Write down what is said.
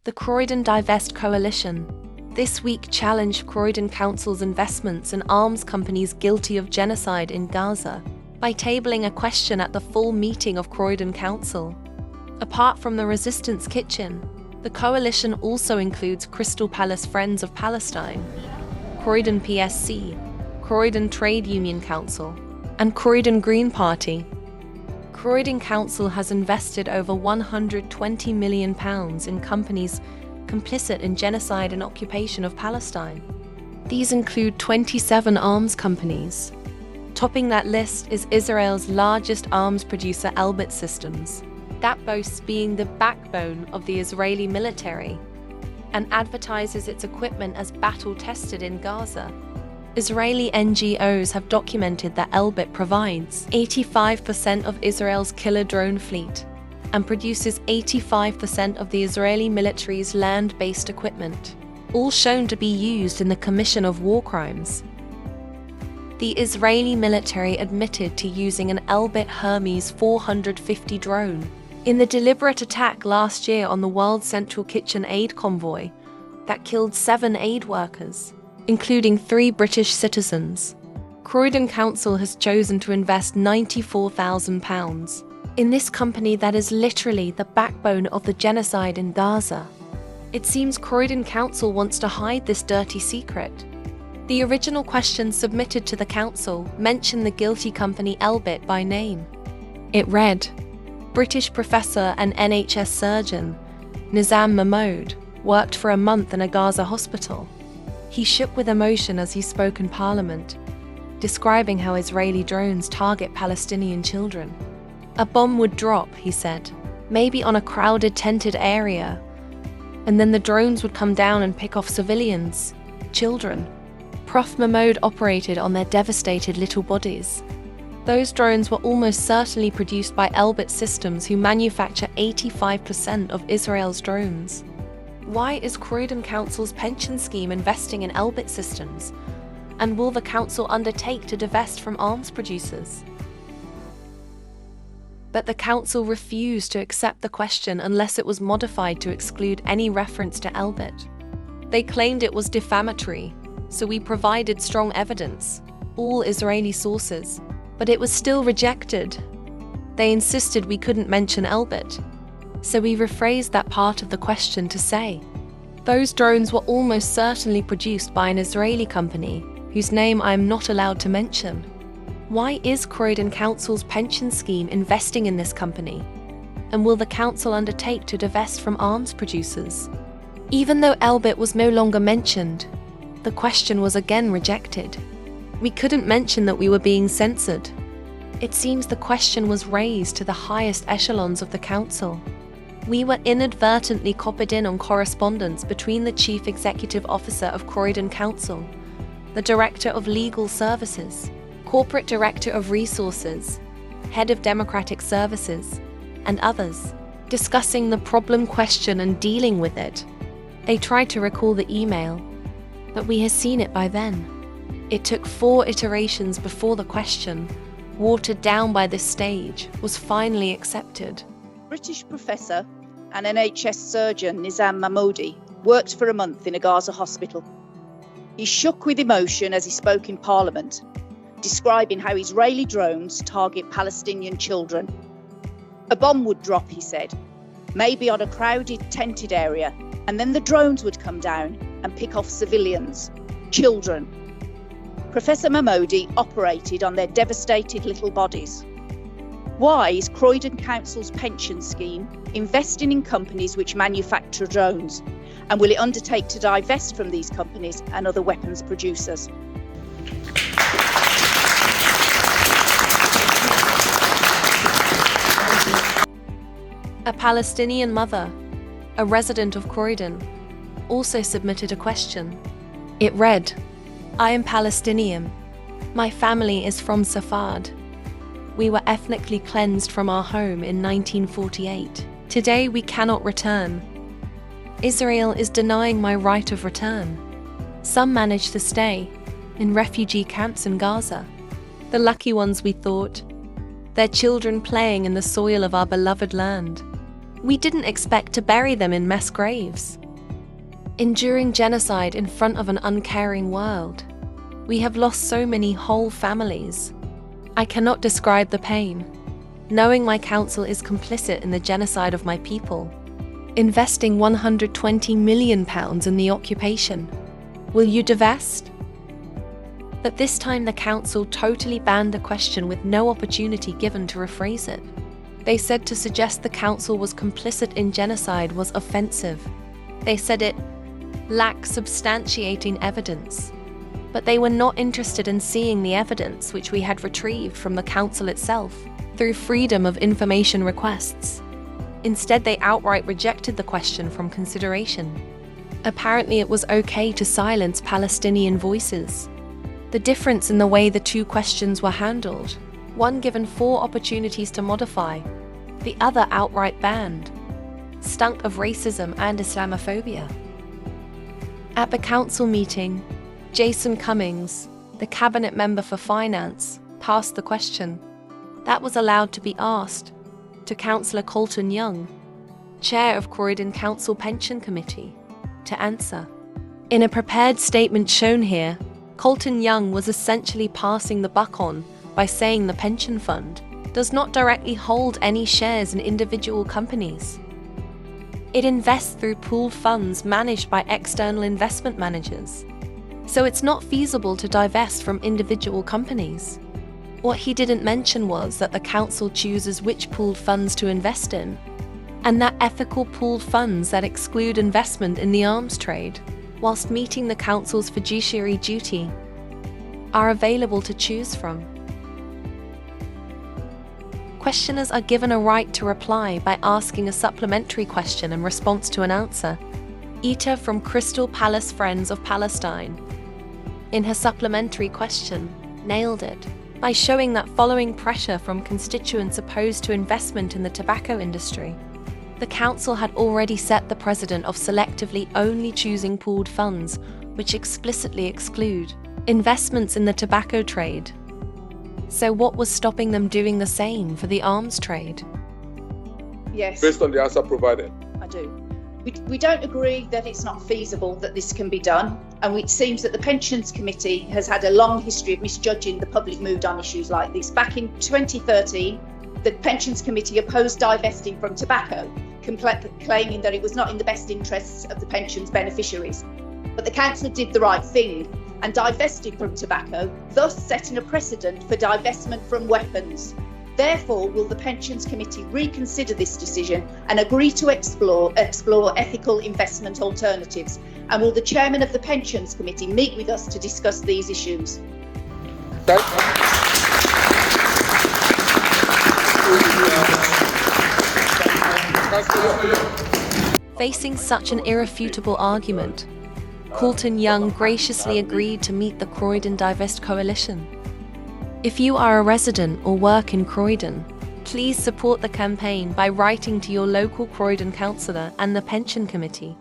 The Croydon Divest coalition this week challenged Croydon Council's investments in arms companies guilty of genocide in Gaza by tabling a question at the full meeting of Croydon Council. Apart from the Resistance Kitchen, the coalition also includes Crystal Palace Friends of Palestine, Croydon PSC, Croydon Trade Union Council, and Croydon Green Party. Croydon Council has invested over £120 million in companies complicit in genocide and occupation of Palestine. These include 27 arms companies. Topping that list is Israel's largest arms producer, Elbit Systems, that boasts being the backbone of the Israeli military and advertises its equipment as battle-tested in Gaza. Israeli NGOs have documented that Elbit provides 85% of Israel's killer drone fleet and produces 85% of the Israeli military's land-based equipment, all shown to be used in the commission of war crimes. The Israeli military admitted to using an Elbit Hermes 450 drone in the deliberate attack last year on the World Central Kitchen aid convoy that killed 7 aid workers, including 3 British citizens. Croydon Council has chosen to invest £94,000 in this company that is literally the backbone of the genocide in Gaza. It seems Croydon Council wants to hide this dirty secret. The original question submitted to the council mentioned the guilty company Elbit by name. It read, British professor and NHS surgeon Nizam Mahmood worked for a month in a Gaza hospital. He shook with emotion as he spoke in Parliament, describing how Israeli drones target Palestinian children. A bomb would drop, he said, maybe on a crowded tented area, and then the drones would come down and pick off civilians, children. Prof Mahmood operated on their devastated little bodies. Those drones were almost certainly produced by Elbit Systems, who manufacture 85% of Israel's drones. Why is Croydon Council's pension scheme investing in Elbit Systems? And will the council undertake to divest from arms producers? But the council refused to accept the question unless it was modified to exclude any reference to Elbit. They claimed it was defamatory, so we provided strong evidence, all Israeli sources, but it was still rejected. They insisted we couldn't mention Elbit, so we rephrased that part of the question to say, those drones were almost certainly produced by an Israeli company, whose name I am not allowed to mention. Why is Croydon Council's pension scheme investing in this company? And will the council undertake to divest from arms producers? Even though Elbit was no longer mentioned, the question was again rejected. We couldn't mention that we were being censored. It seems the question was raised to the highest echelons of the council. We were inadvertently copied in on correspondence between the Chief Executive Officer of Croydon Council, the Director of Legal Services, Corporate Director of Resources, Head of Democratic Services, and others, discussing the problem question and dealing with it. They tried to recall the email, but we had seen it by then. It took 4 iterations before the question, watered down by this stage, was finally accepted. British professor and NHS surgeon Nizam Mahmood worked for a month in a Gaza hospital. He shook with emotion as he spoke in Parliament, describing how Israeli drones target Palestinian children. A bomb would drop, he said, maybe on a crowded tented area, and then the drones would come down and pick off civilians, children. Professor Mahmood operated on their devastated little bodies. Why is Croydon Council's pension scheme investing in companies which manufacture drones? And will it undertake to divest from these companies and other weapons producers? A Palestinian mother, a resident of Croydon, also submitted a question. It read, I am Palestinian. My family is from Safad. We were ethnically cleansed from our home in 1948. Today we cannot return. Israel is denying my right of return. Some managed to stay in refugee camps in Gaza. The lucky ones, we thought, their children playing in the soil of our beloved land. We didn't expect to bury them in mass graves. Enduring genocide in front of an uncaring world. We have lost so many whole families. I cannot describe the pain. Knowing my council is complicit in the genocide of my people. Investing £120 million in the occupation. Will you divest? But this time the council totally banned the question with no opportunity given to rephrase it. They said to suggest the council was complicit in genocide was offensive. They said it lacked substantiating evidence. But they were not interested in seeing the evidence which we had retrieved from the council itself through freedom of information requests. Instead, they outright rejected the question from consideration. Apparently, it was okay to silence Palestinian voices. The difference in the way the two questions were handled, one given 4 opportunities to modify, the other outright banned, stunk of racism and Islamophobia. At the council meeting, Jason Cummings, the cabinet member for finance, passed the question. That was allowed to be asked to Councillor Colton Young, chair of Croydon Council Pension Committee, to answer. In a prepared statement shown here, Colton Young was essentially passing the buck on by saying the pension fund does not directly hold any shares in individual companies. It invests through pooled funds managed by external investment managers. So it's not feasible to divest from individual companies. What he didn't mention was that the council chooses which pooled funds to invest in, and that ethical pooled funds that exclude investment in the arms trade, whilst meeting the council's fiduciary duty, are available to choose from. Questioners are given a right to reply by asking a supplementary question in response to an answer. Ita from Crystal Palace Friends of Palestine, in her supplementary question, nailed it by showing that following pressure from constituents opposed to investment in the tobacco industry, the council had already set the precedent of selectively only choosing pooled funds which explicitly exclude investments in the tobacco trade. So what was stopping them doing the same for the arms trade? Yes. Based on the answer provided. I do. We don't agree that it's not feasible that this can be done, and it seems that the Pensions Committee has had a long history of misjudging the public mood on issues like this. Back in 2013, the Pensions Committee opposed divesting from tobacco, claiming that it was not in the best interests of the pensions beneficiaries. But the council did the right thing and divested from tobacco, thus setting a precedent for divestment from weapons. Therefore, will the Pensions Committee reconsider this decision and agree to explore ethical investment alternatives? And will the Chairman of the Pensions Committee meet with us to discuss these issues? Facing such an irrefutable argument, Colton Young graciously agreed to meet the Croydon Divest Coalition. If you are a resident or work in Croydon, please support the campaign by writing to your local Croydon councillor and the Pension Committee.